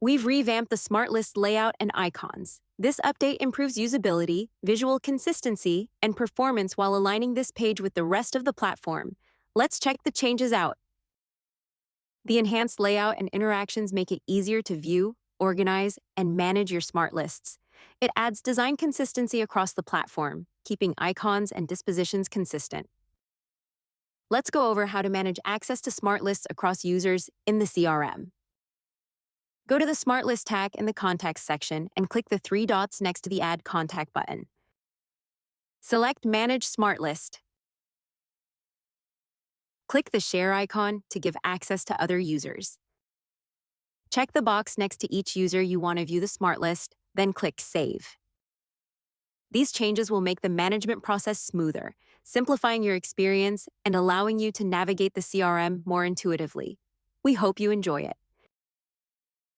We've revamped the Smart List layout and icons. This update improves usability, visual consistency, and performance while aligning this page with the rest of the platform. Let's check the changes out. The enhanced layout and interactions make it easier to view, organize, and manage your smart lists. It adds design consistency across the platform, keeping icons and dispositions consistent. Let's go over how to manage access to smart lists across users in the CRM. Go to the Smart List tag in the Contacts section and click the three dots next to the Add Contact button. Select Manage Smart List. Click the Share icon to give access to other users. Check the box next to each user you want to view the smart list, then click Save. These changes will make the management process smoother, simplifying your experience and allowing you to navigate the CRM more intuitively. We hope you enjoy it.